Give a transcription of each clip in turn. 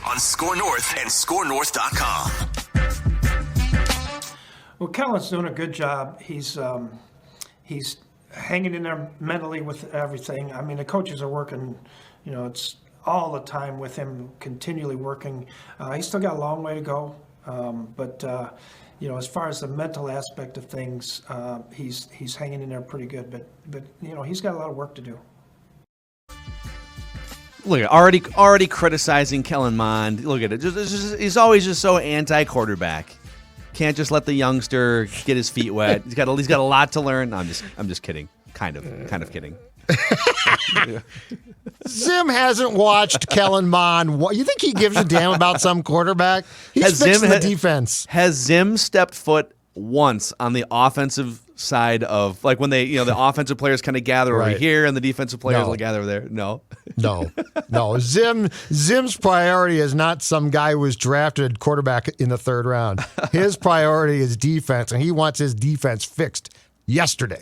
on Score North and ScoreNorth.com. Well, Kellen's doing a good job. He's hanging in there mentally with everything. I mean, the coaches are working, it's all the time with him, continually working. He's still got a long way to go, but as far as the mental aspect of things, he's hanging in there pretty good. But he's got a lot of work to do. Look at already criticizing Kellen Mond. Look at it. He's always just so anti-quarterback. Can't just let the youngster get his feet wet. He's got a lot to learn. No, I'm just kidding. Kind of kidding. Zim hasn't watched Kellen Mond. You think he gives a damn about some quarterback? He's fixing the defense. Has Zim stepped foot once on the offensive side of, like, when they, the offensive players kind of gather over here and the defensive players will gather over there? No. No. Zim's priority is not some guy who was drafted quarterback in the third round. His priority is defense, and he wants his defense fixed yesterday.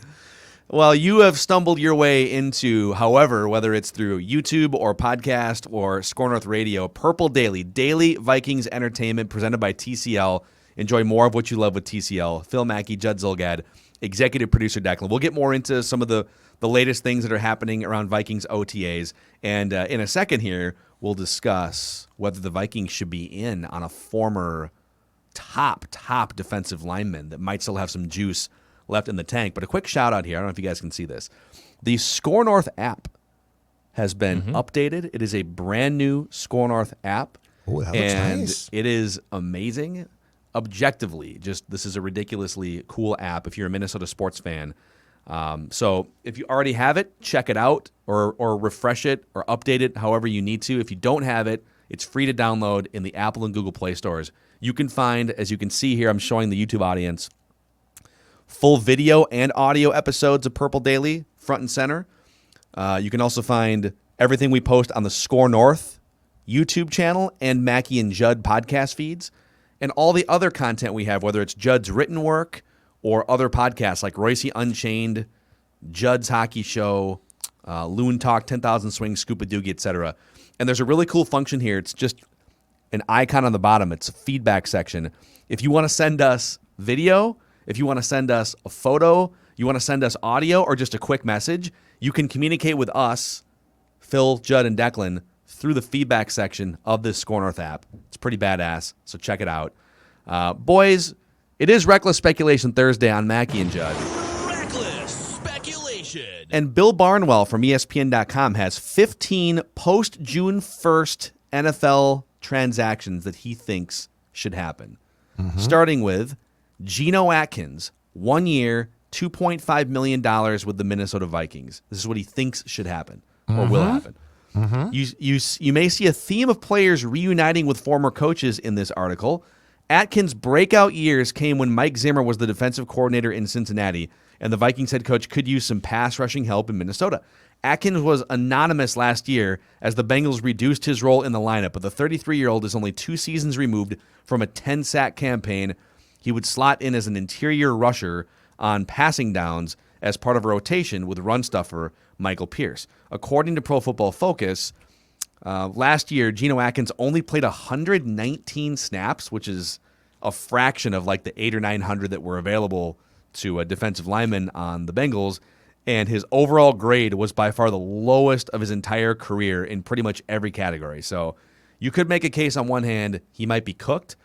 Well, you have stumbled your way into, however, whether it's through YouTube or podcast or Score North Radio, Purple Daily Vikings entertainment presented by TCL. Enjoy more of what you love with TCL. Phil Mackey, Judd Zulgad, executive producer Declan. We'll get more into some of the latest things that are happening around Vikings OTAs. And in a second here, we'll discuss whether the Vikings should be in on a former top defensive lineman that might still have some juice left in the tank. But a quick shout out here. I don't know if you guys can see this. The Score North app has been updated. It is a brand new Score North app. Oh, that looks nice. It is amazing. Objectively, this is a ridiculously cool app if you're a Minnesota sports fan. So if you already have it, check it out or refresh it or update it however you need to. If you don't have it, it's free to download in the Apple and Google Play stores. You can find, as you can see here, I'm showing the YouTube audience, full video and audio episodes of Purple Daily, front and center. You can also find everything we post on the Score North YouTube channel and Mackie and Judd podcast feeds. And all the other content we have, whether it's Judd's written work or other podcasts like Royce Unchained, Judd's Hockey Show, Loon Talk, 10,000 Swings, Scuba Doogie, etc. And there's a really cool function here. It's just an icon on the bottom. It's a feedback section. If you want to send us video, if you want to send us a photo, you want to send us audio, or just a quick message, you can communicate with us, Phil, Judd, and Declan, through the feedback section of this Score North app. It's pretty badass, so check it out. Boys, it is Reckless Speculation Thursday on Mackie and Judd. Reckless Speculation. And Bill Barnwell from ESPN.com has 15 post-June 1st NFL transactions that he thinks should happen. Starting with Geno Atkins, 1 year, $2.5 million with the Minnesota Vikings. This is what he thinks should happen or will happen. You may see a theme of players reuniting with former coaches in this article. Atkins' breakout years came when Mike Zimmer was the defensive coordinator in Cincinnati, and the Vikings head coach could use some pass rushing help in Minnesota. Atkins was anonymous last year as the Bengals reduced his role in the lineup, but the 33-year-old is only 2 seasons removed from a 10-sack campaign. He would slot in as an interior rusher on passing downs as part of a rotation with run stuffer Michael Pierce. According to Pro Football Focus, last year, Geno Atkins only played 119 snaps, which is a fraction of like the 800 or 900 that were available to a defensive lineman on the Bengals, and his overall grade was by far the lowest of his entire career in pretty much every category. So you could make a case on one hand he might be cooked,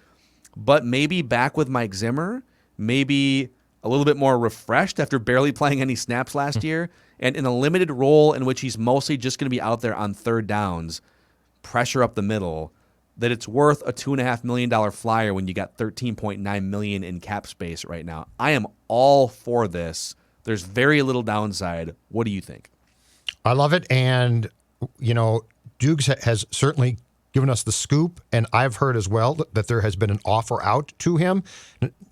but maybe back with Mike Zimmer, maybe a little bit more refreshed after barely playing any snaps last year, and in a limited role in which he's mostly just going to be out there on third downs, pressure up the middle, that it's worth a $2.5 million flyer when you got $13.9 million in cap space right now. I am all for this. There's very little downside. What do you think? I love it, and Dukes has certainly given us the scoop, and I've heard as well that there has been an offer out to him.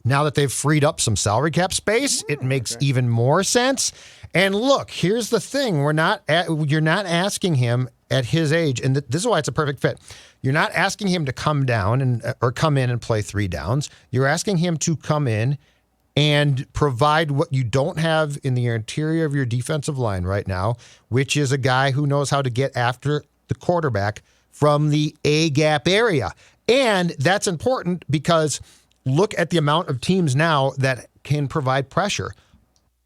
Now that they've freed up some salary cap space, it makes even more sense. And look, here's the thing: you're not asking him at his age, and this is why it's a perfect fit. You're not asking him to come down or come in and play 3 downs. You're asking him to come in and provide what you don't have in the interior of your defensive line right now, which is a guy who knows how to get after the quarterback from the A-gap area. And that's important because look at the amount of teams now that can provide pressure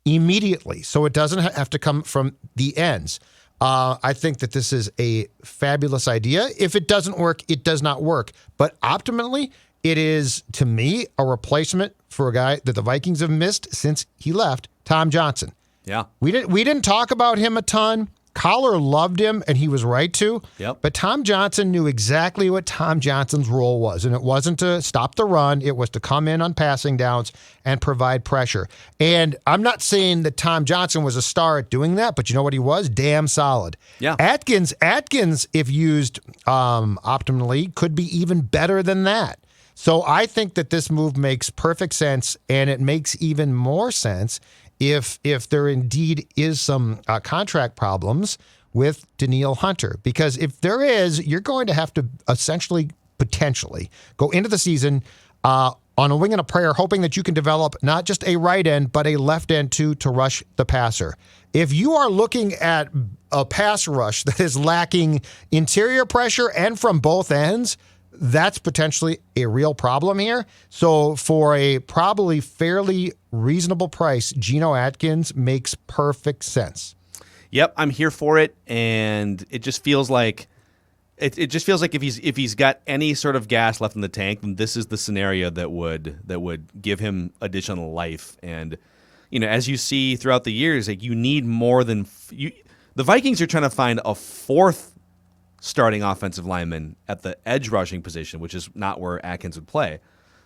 immediately. So it doesn't have to come from the ends. I think that this is a fabulous idea. If it doesn't work, it does not work. But optimally, it is, to me, a replacement for a guy that the Vikings have missed since he left, Tom Johnson. Yeah. We didn't talk about him a ton. Collar loved him, and he was right to. Yep. But Tom Johnson knew exactly what Tom Johnson's role was, and it wasn't to stop the run. It was to come in on passing downs and provide pressure. And I'm not saying that Tom Johnson was a star at doing that, but you know what he was? Damn solid. Yeah. Atkins, if used optimally, could be even better than that. So I think that this move makes perfect sense, and it makes even more sense if there indeed is some contract problems with Danielle Hunter. Because if there is, you're going to have to potentially go into the season on a wing and a prayer, hoping that you can develop not just a right end, but a left end too to rush the passer. If you are looking at a pass rush that is lacking interior pressure and from both ends, that's potentially a real problem here. So for a probably fairly reasonable price, Geno Atkins makes perfect sense. Yep, I'm here for it, and it just feels like it just feels like if he's got any sort of gas left in the tank, then this is the scenario that would give him additional life. And as you see throughout the years, like you need more than the Vikings are trying to find a fourth starting offensive lineman at the edge rushing position, which is not where Atkins would play.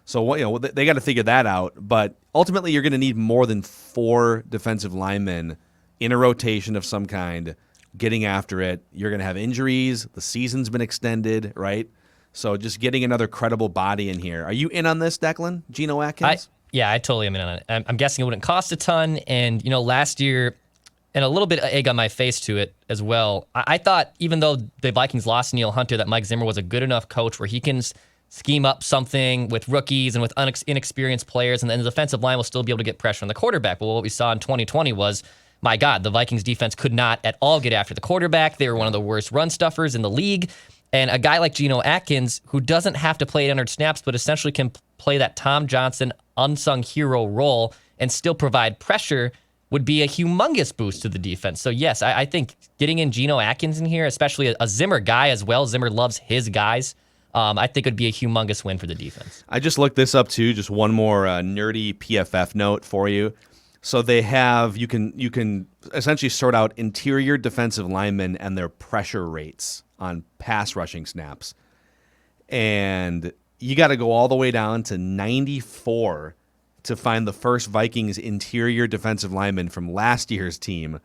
So they got to figure that out. But ultimately, you're going to need more than 4 defensive linemen in a rotation of some kind, getting after it. You're going to have injuries. The season's been extended, right? So just getting another credible body in here. Are you in on this, Declan? Geno Atkins? I totally am in on it. I'm guessing it wouldn't cost a ton. And last year, and a little bit of egg on my face to it as well. I thought even though the Vikings lost Neil Hunter, that Mike Zimmer was a good enough coach where he can scheme up something with rookies and with inexperienced players, and then the defensive line will still be able to get pressure on the quarterback. But what we saw in 2020 was, my God, the Vikings defense could not at all get after the quarterback. They were one of the worst run stuffers in the league. And a guy like Geno Atkins, who doesn't have to play 800 snaps, but essentially can play that Tom Johnson unsung hero role and still provide pressure, would be a humongous boost to the defense. So yes, I think getting in Geno Atkins in here, especially a Zimmer guy as well, Zimmer loves his guys, I think it would be a humongous win for the defense. I just looked this up too, just one more nerdy PFF note for you. So they have, you can essentially sort out interior defensive linemen and their pressure rates on pass rushing snaps. And you got to go all the way down to 94 to find the first Vikings interior defensive lineman from last year's team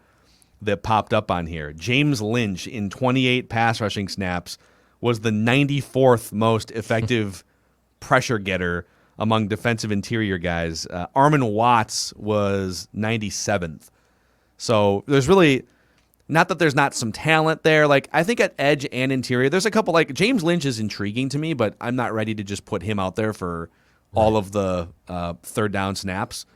that popped up on here. James Lynch, in 28 pass rushing snaps, was the 94th most effective pressure getter among defensive interior guys. Armin Watts was 97th. So there's really, not that there's not some talent there. Like, I think at edge and interior, there's a couple, like James Lynch is intriguing to me, but I'm not ready to just put him out there for all of the third down snaps.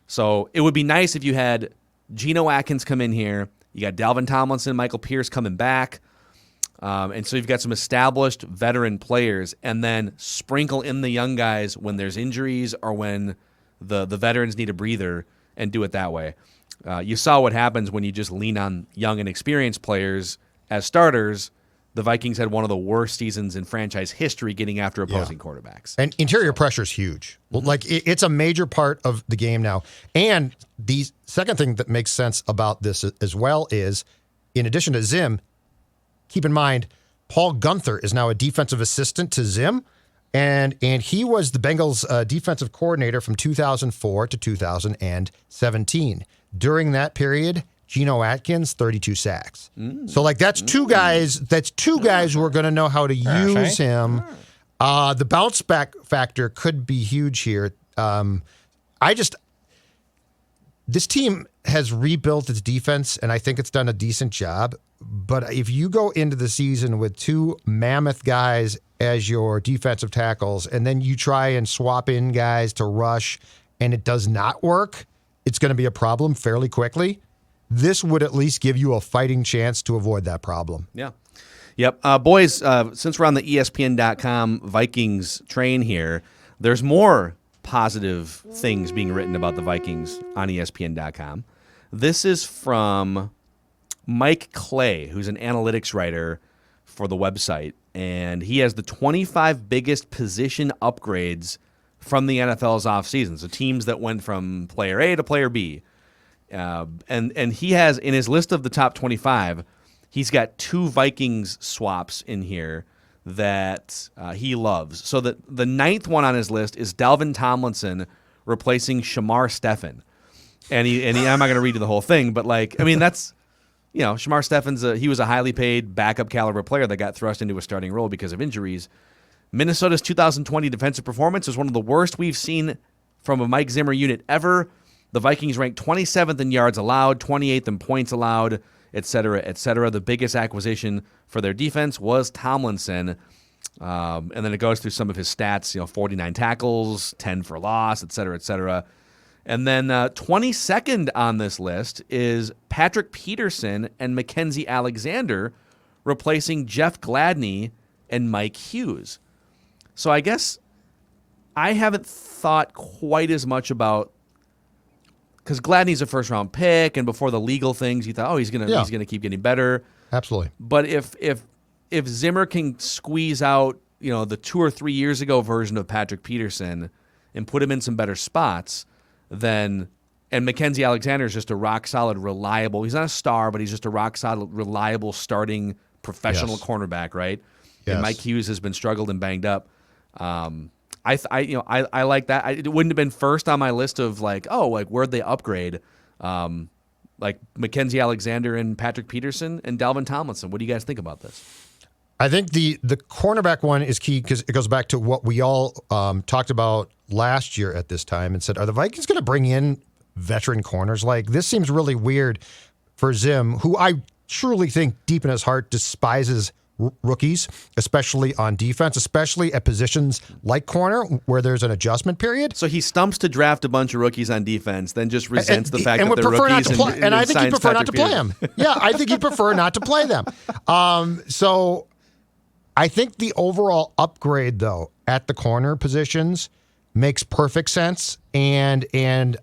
So it would be nice if you had Geno Atkins come in here. You got Dalvin Tomlinson, Michael Pierce coming back. And so you've got some established veteran players, and then sprinkle in the young guys when there's injuries or when the veterans need a breather, and do it that way. You saw what happens when you just lean on young and experienced players as starters. The Vikings had one of the worst seasons in franchise history getting after opposing quarterbacks. And interior pressure is huge. Well, like it's a major part of the game now. And the second thing that makes sense about this as well is, in addition to Zim, keep in mind, Paul Gunther is now a defensive assistant to Zim, and he was the Bengals defensive coordinator from 2004 to 2017. During that period, Geno Atkins, 32 sacks. So, like, that's two guys who are going to know how to use him. The bounce back factor could be huge here. This team has rebuilt its defense, and I think it's done a decent job. But if you go into the season with 2 mammoth guys as your defensive tackles, and then you try and swap in guys to rush, and it does not work, it's going to be a problem fairly quickly. This would at least give you a fighting chance to avoid that problem. Yeah. Yep. Boys, since we're on the ESPN.com Vikings train here, there's more positive things being written about the Vikings on ESPN.com. This is from Mike Clay, who's an analytics writer for the website, and he has the 25 biggest position upgrades from the NFL's offseason. So teams that went from player A to player B. And he has, in his list of the top 25, he's got 2 Vikings swaps in here that he loves. So the 9th one on his list is Dalvin Tomlinson replacing Shamar Stephen. And I'm not going to read you the whole thing, but that's, Shamar Stephen's he was a highly paid backup caliber player that got thrust into a starting role because of injuries. Minnesota's 2020 defensive performance is one of the worst we've seen from a Mike Zimmer unit ever. The Vikings ranked 27th in yards allowed, 28th in points allowed, et cetera, et cetera. The biggest acquisition for their defense was Tomlinson. And then it goes through some of his stats, 49 tackles, 10 for loss, et cetera, et cetera. And then 22nd on this list is Patrick Peterson and Mackenzie Alexander replacing Jeff Gladney and Mike Hughes. So I guess I haven't thought quite as much about, because Gladney's a first-round pick, and before the legal things, you thought, he's gonna keep getting better. Absolutely. But if Zimmer can squeeze out, the 2 or 3 years ago version of Patrick Peterson and put him in some better spots, and Mackenzie Alexander is just a rock-solid, reliable. He's not a star, but he's just a rock-solid, reliable starting professional cornerback, right? Yes. And Mike Hughes has been struggled and banged up. I like that. It wouldn't have been first on my list of where'd they upgrade? Mackenzie Alexander and Patrick Peterson and Dalvin Tomlinson. What do you guys think about this? I think the cornerback one is key because it goes back to what we all talked about last year at this time and said, are the Vikings going to bring in veteran corners? This seems really weird for Zim, who I truly think deep in his heart despises rookies, especially on defense, especially at positions like corner where there's an adjustment period. So he stumps to draft a bunch of rookies on defense, then just resents the fact that they're rookies. And I think he'd prefer not to play them. Yeah, I think he'd prefer not to play them. So I think the overall upgrade, though, at the corner positions makes perfect sense. And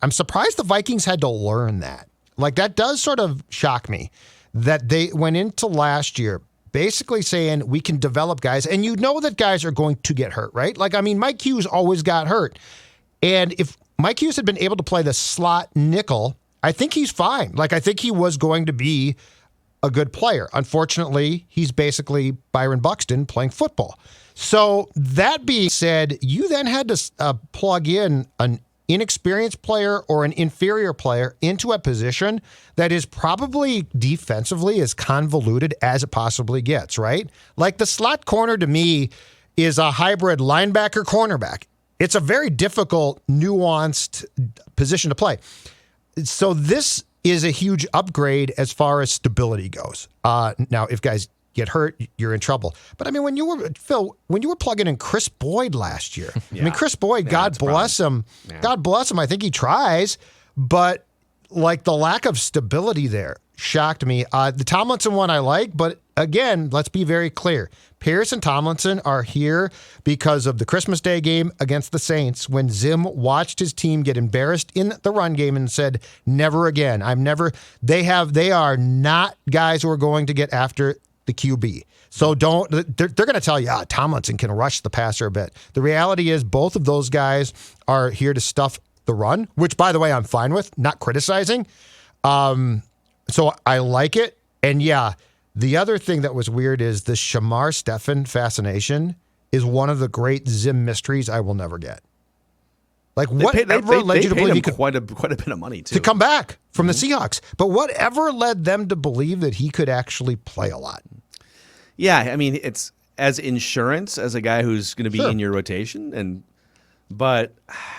I'm surprised the Vikings had to learn that. That does sort of shock me that they went into last year basically saying we can develop guys, and that guys are going to get hurt, right? Mike Hughes always got hurt. And if Mike Hughes had been able to play the slot nickel, I think he's fine. I think he was going to be a good player. Unfortunately, he's basically Byron Buxton playing football. So that being said, you then had to plug in an inexperienced player or an inferior player into a position that is probably defensively as convoluted as it possibly gets, right? The slot corner to me is a hybrid linebacker cornerback. It's a very difficult, nuanced position to play. So this is a huge upgrade as far as stability goes. Now, if guys get hurt, you're in trouble. But when you were plugging in Chris Boyd last year, Chris Boyd, God bless him. Yeah. God bless him. I think he tries, but the lack of stability there shocked me. The Tomlinson one I like, but again, let's be very clear. Pierce and Tomlinson are here because of the Christmas Day game against the Saints when Zim watched his team get embarrassed in the run game and said, never again. They are not guys who are going to get after the QB. So they're going to tell you, Tomlinson can rush the passer a bit. The reality is both of those guys are here to stuff the run, which, by the way, I'm fine with, not criticizing. So I like it. And yeah, the other thing that was weird is the Shamar Stephen fascination is one of the great Zim mysteries I will never get. Whatever led you to believe he could quite a bit of money too to come back from the Seahawks, but whatever led them to believe that he could actually play a lot? Yeah, it's as insurance as a guy who's going to be in your rotation, but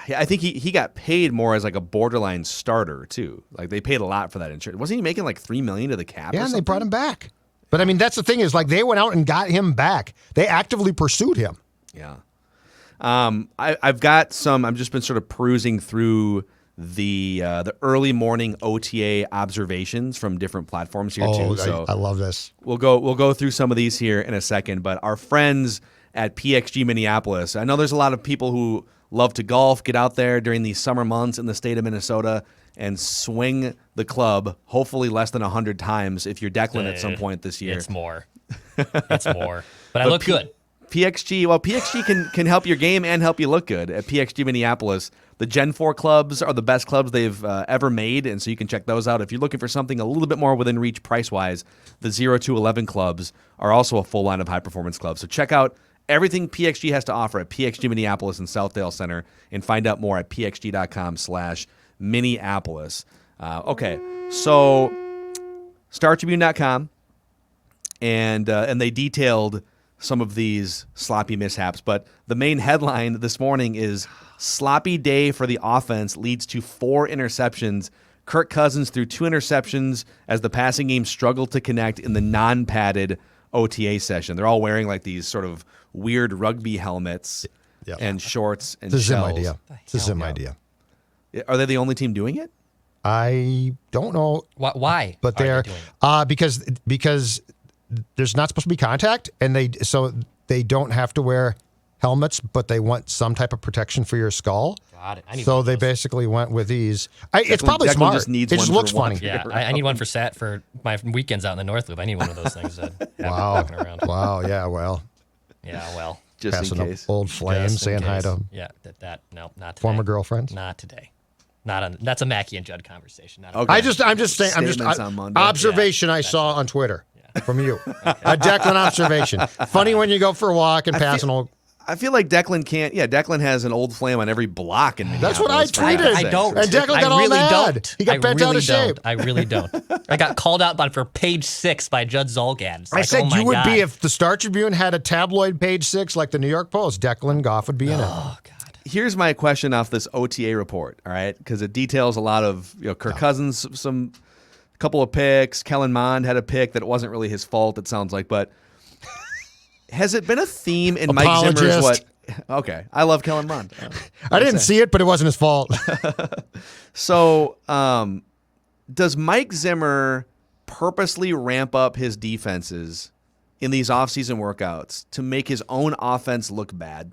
I think he got paid more as a borderline starter too. They paid a lot for that insurance. Wasn't he making $3 million to the cap? Yeah, and they brought him back. But that's the thing is they went out and got him back. They actively pursued him. Yeah. I've got some. I've just been sort of perusing through the early morning OTA observations from different platforms here too. So I love this. We'll go through some of these here in a second, but our friends at PXG Minneapolis, I know there's a lot of people who love to golf, get out there during these summer months in the state of Minnesota and swing the club, hopefully less than 100 times if you're Declan at some point this year. It's more. It's more. But I look good. PXG can help your game and help you look good at PXG Minneapolis. The Gen 4 clubs are the best clubs they've ever made, and so you can check those out. If you're looking for something a little bit more within reach price-wise, the 0 to 11 clubs are also a full line of high-performance clubs. So check out everything PXG has to offer at PXG Minneapolis and Southdale Center, and find out more at pxg.com/Minneapolis. Okay, so StarTribune.com, and they detailed some of these sloppy mishaps, but the main headline this morning is sloppy day for the offense leads to 4 interceptions. Kirk Cousins threw 2 interceptions as the passing game struggled to connect in the non-padded OTA session. They're all wearing like these sort of weird rugby helmets and shorts and shells. It's a Zim idea. Are they the only team doing it? I don't know. Why? But they're because there's not supposed to be contact, and they don't have to wear helmets, but they want some type of protection for your skull. Got it. I need so they basically went with these. It's probably Declan smart. Just needs it just one looks for one funny. Yeah, I need one for my weekends out in the North Loop. I need one of those things to have walking around. Wow. Yeah. Well. Yeah. Well. Just Passing in up case. old flames, saying hi to Yeah. No, not today. former girlfriends. Not today. Not on. That's a Mackie and Judd conversation. Not Okay. I'm just saying. Statements on Monday. Observation I saw on Twitter from you. A Declan observation. Funny when you go for a walk and pass an old. I feel like Declan can't. Yeah, Declan has an old flame on every block in Minneapolis. That's what I tweeted. I don't. And Declan got I all really mad. don't. He got I bent really out of shape. don't. I really don't. I got called out for page 6 by Judd Zolgad. It's I like, said oh my you would God. be if the Star Tribune had a tabloid page 6 like the New York Post. Declan Goff would be in it. Oh God. Here's my question off this OTA report. All right, because it details a lot of Kirk Cousins, a couple of picks. Kellen Mond had a pick that wasn't really his fault. It sounds like, but has it been a theme in Mike Zimmer's what? Okay, I love Kellen Mond. I didn't see it, but it wasn't his fault. So, does Mike Zimmer purposely ramp up his defenses in these offseason workouts to make his own offense look bad?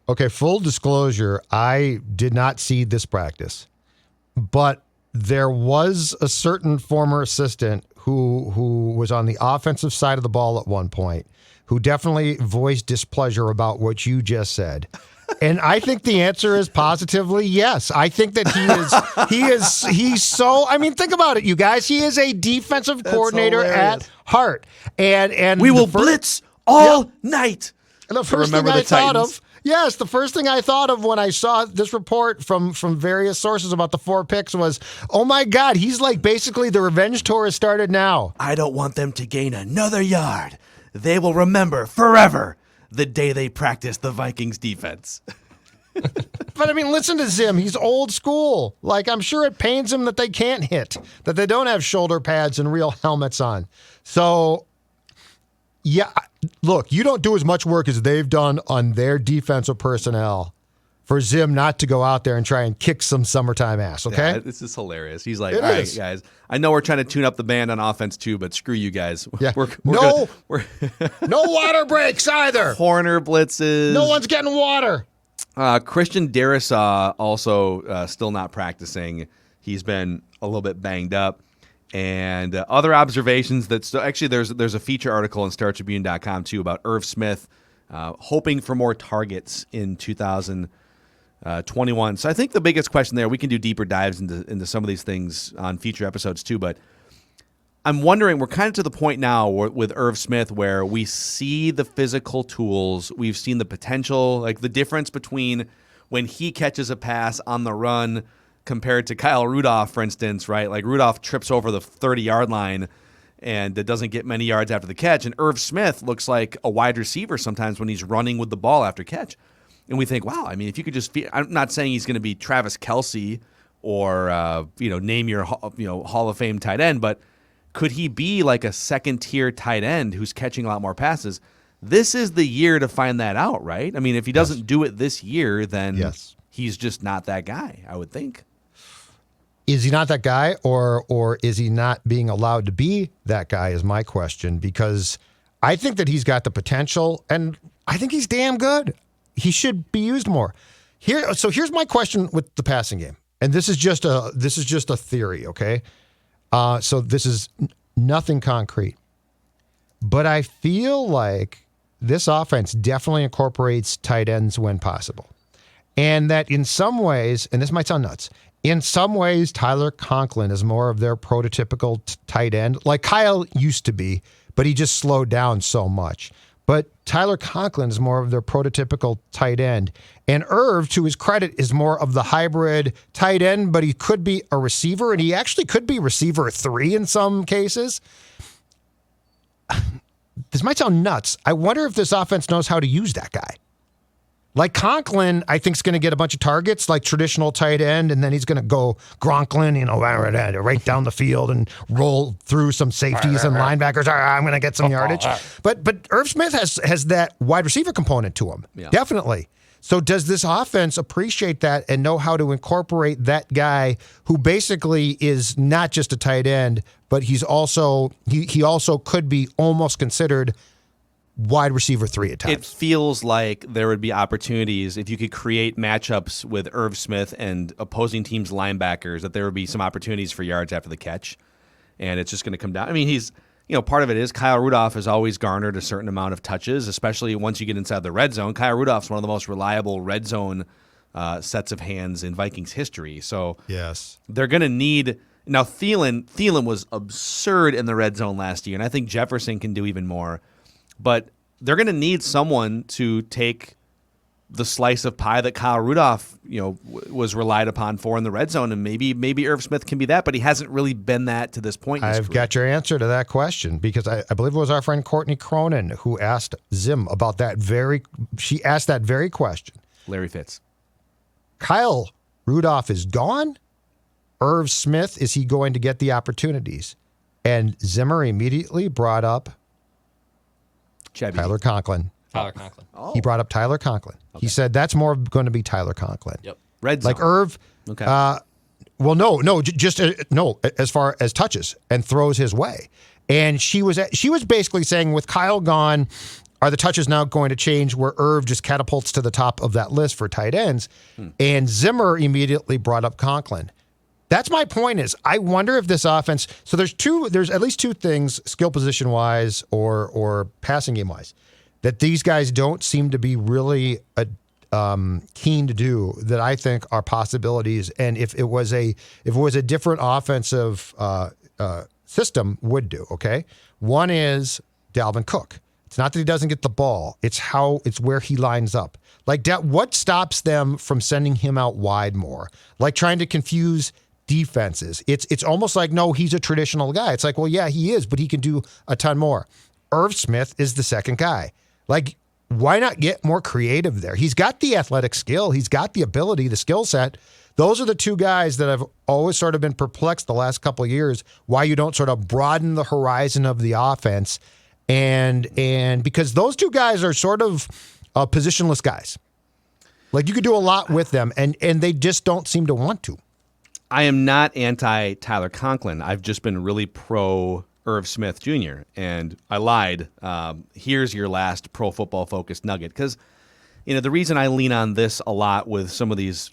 Okay, full disclosure, I did not see this practice, but there was a certain former assistant who was on the offensive side of the ball at one point who definitely voiced displeasure about what you just said. And I think the answer is positively yes. I think that he's so, I mean, think about it, you guys. He is a defensive coordinator at heart. And we will blitz all night. And the first thing I thought of, yes, the first thing I thought of when I saw this report from various sources about the 4 picks was, oh my God, he's like basically the revenge tour has started now. I don't want them to gain another yard. They will remember forever the day they practiced the Vikings defense. But I mean, listen to Zim. He's old school. Like, I'm sure it pains him that they can't hit, that they don't have shoulder pads and real helmets on. So, yeah, look, you don't do as much work as they've done on their defensive personnel for Zim not to go out there and try and kick some summertime ass, okay? Yeah, this is hilarious. He's like, all right, guys, I know we're trying to tune up the band on offense too, but screw you guys. Yeah. No water breaks either. Corner blitzes. No one's getting water. Christian Darrisaw also still not practicing. He's been a little bit banged up. And other observations that actually there's a feature article on StarTribune.com too about Irv Smith hoping for more targets in 2021. So I think the biggest question there, we can do deeper dives into some of these things on future episodes too, but I'm wondering, we're kind of to the point now with Irv Smith where we see the physical tools, we've seen the potential, like the difference between when he catches a pass on the run compared to Kyle Rudolph, for instance, right? Like Rudolph trips over the 30-yard line and it doesn't get many yards after the catch, and Irv Smith looks like a wide receiver sometimes when he's running with the ball after catch. And we think, wow, I mean, if you could just I'm not saying he's going to be Travis Kelce or, name your Hall of Fame tight end, but could he be like a second-tier tight end who's catching a lot more passes? This is the year to find that out, right? I mean, if he doesn't do it this year, then he's just not that guy, I would think. Is he not that guy, or is he not being allowed to be that guy is my question, because I think that he's got the potential, and I think he's damn good. He should be used more. So here's my question with the passing game. And this is just a theory, okay? So this is nothing concrete. But I feel like this offense definitely incorporates tight ends when possible. And that in some ways, and this might sound nuts, in some ways, Tyler Conklin is more of their prototypical tight end, like Kyle used to be, but he just slowed down so much. But Tyler Conklin is more of their prototypical tight end. And Irv, to his credit, is more of the hybrid tight end, but he could be a receiver, and he actually could be receiver 3 in some cases. This might sound nuts. I wonder if this offense knows how to use that guy. Like Conklin, I think is going to get a bunch of targets like traditional tight end, and then he's going to go Gronklin, right down the field and roll through some safeties and linebackers. I'm going to get some yardage. But Irv Smith has that wide receiver component to him, definitely. So does this offense appreciate that and know how to incorporate that guy who basically is not just a tight end, but he also could be almost considered wide receiver 3 at times? It feels like there would be opportunities if you could create matchups with Irv Smith and opposing teams' linebackers, that there would be some opportunities for yards after the catch. And it's just going to come down. I mean, part of it is Kyle Rudolph has always garnered a certain amount of touches, especially once you get inside the red zone. Kyle Rudolph's one of the most reliable red zone sets of hands in Vikings history. So yes, they're going to need – now Thielen was absurd in the red zone last year, and I think Jefferson can do even more. But they're going to need someone to take the slice of pie that Kyle Rudolph, was relied upon for in the red zone, and maybe Irv Smith can be that, but he hasn't really been that to this point. I've got your answer to that question, because I believe it was our friend Courtney Cronin who asked Zim about that she asked that very question. Larry Fitz. Kyle Rudolph is gone. Irv Smith, is he going to get the opportunities? And Zimmer immediately brought up Tyler Conklin. Oh. He brought up Tyler Conklin. Okay. He said that's more going to be Tyler Conklin. Yep. Red zone. Like Irv. Okay. No, as far as touches and throws his way. And she was basically saying, with Kyle gone, are the touches now going to change where Irv just catapults to the top of that list for tight ends? And Zimmer immediately brought up Conklin. That's my point. Is I wonder if this offense. So there's at least two things, skill position wise or passing game wise, that these guys don't seem to be really keen to do, that I think are possibilities. And if it was a different offensive system, would do. Okay, one is Dalvin Cook. It's not that he doesn't get the ball; it's where he lines up. Like what stops them from sending him out wide more? Like trying to confuse defenses. It's almost like, no, he's a traditional guy. It's like, well, yeah, he is, but he can do a ton more. Irv Smith is the second guy. Like, why not get more creative there? He's got the athletic skill. He's got the ability, the skill set. Those are the two guys that I've always sort of been perplexed the last couple of years, why you don't sort of broaden the horizon of the offense. And because those two guys are sort of positionless guys. Like, you could do a lot with them, and they just don't seem to want to. I am not anti-Tyler Conklin. I've just been really pro Irv Smith Jr., and I lied. Here's your last Pro Football Focus nugget, because the reason I lean on this a lot with some of these,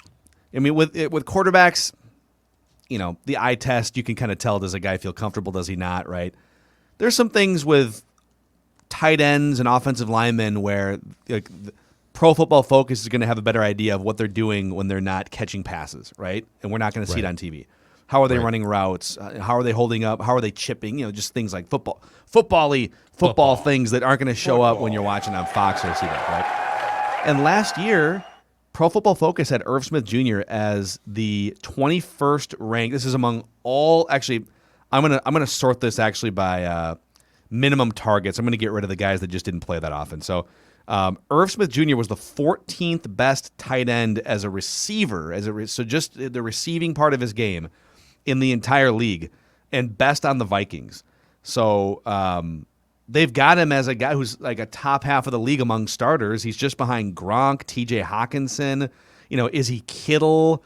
with quarterbacks, the eye test, you can kind of tell, does a guy feel comfortable, does he not, right? There's some things with tight ends and offensive linemen where Pro Football Focus is going to have a better idea of what they're doing when they're not catching passes, right? And we're not going to see it on TV. How are they running routes? How are they holding up? How are they chipping? Just things like football things that aren't going to show up when you're watching on Fox or CBS, right? And last year, Pro Football Focus had Irv Smith Jr. as the 21st ranked. This is among all. Actually, I'm gonna sort this actually by minimum targets. I'm going to get rid of the guys that just didn't play that often. So. Irv Smith Jr. was the 14th best tight end as a receiver, so just the receiving part of his game in the entire league, and best on the Vikings. So they've got him as a guy who's like a top half of the league among starters. He's just behind Gronk, TJ Hawkinson. Is he Kittle?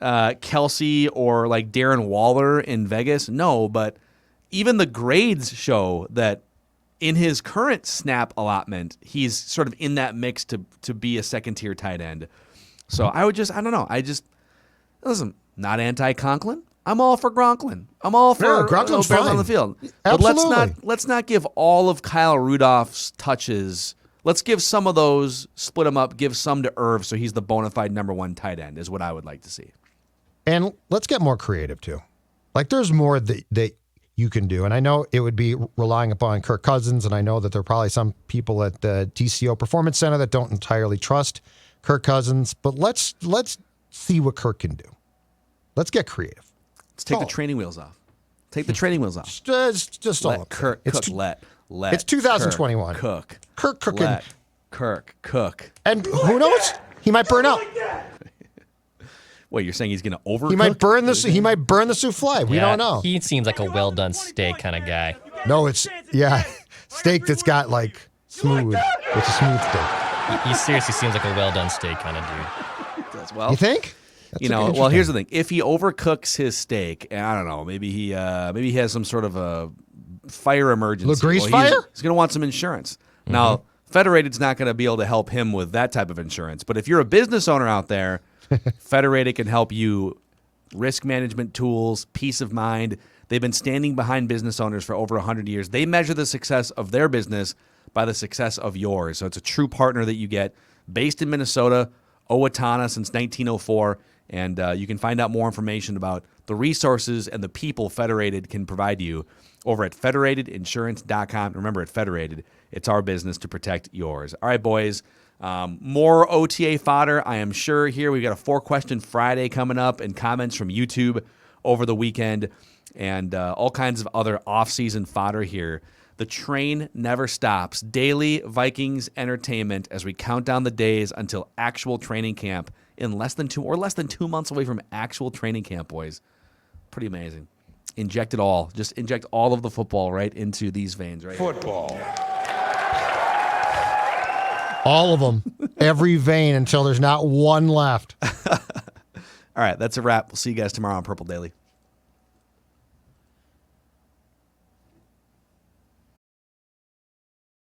Kelsey or like Darren Waller in Vegas? No, but even the grades show that in his current snap allotment, he's sort of in that mix to be a second-tier tight end. So I don't know. Listen, not anti-Conklin. I'm all for Gronklin. I'm all for Gronklin's Bears fine. on the field. Absolutely. But let's not give all of Kyle Rudolph's touches. Let's give some of those, split them up, give some to Irv so he's the bona fide number one tight end is what I would like to see. And let's get more creative, too. Like, there's more that you can do. And I know it would be relying upon Kirk Cousins, and I know that there are probably some people at the TCO Performance Center that don't entirely trust Kirk Cousins, but let's see what Kirk can do. Let's get creative. Let's take the training wheels off. Take the training wheels off. Just all Let up. Kirk It's cook. Let it's 2021. Kirk cooking. Let Kirk cook. And who knows? He might burn out. Wait, you're saying he's going to overcook? He might burn the souffle. We don't know. He seems like a well done steak kind of guy. No, it's steak that's got like smooth. It's a smooth steak. He seriously seems like a well done steak kind of dude. Well, You think? That's well, here's the thing. If he overcooks his steak, and I don't know, maybe he has some sort of a fire emergency. Little grease fire? He's going to want some insurance. Now, Federated's not going to be able to help him with that type of insurance. But if you're a business owner out there, Federated can help you. Risk management tools, peace of mind. They've been standing behind business owners for over 100 years. They measure the success of their business by the success of yours. So it's a true partner that you get. Based in Minnesota, Owatonna since 1904. And you can find out more information about the resources and the people Federated can provide you over at federatedinsurance.com. Remember, at Federated, it's our business to protect yours. All right, boys. More OTA fodder, I am sure, here. We've got a 4-question Friday coming up and comments from YouTube over the weekend and all kinds of other off-season fodder here. The train never stops. Daily Vikings entertainment as we count down the days until actual training camp in less than 2 months away from actual training camp, boys. Pretty amazing. Inject it all. Just inject all of the football right into these veins right Football. All of them. Every vein until there's not one left. All right, that's a wrap. We'll see you guys tomorrow on Purple Daily.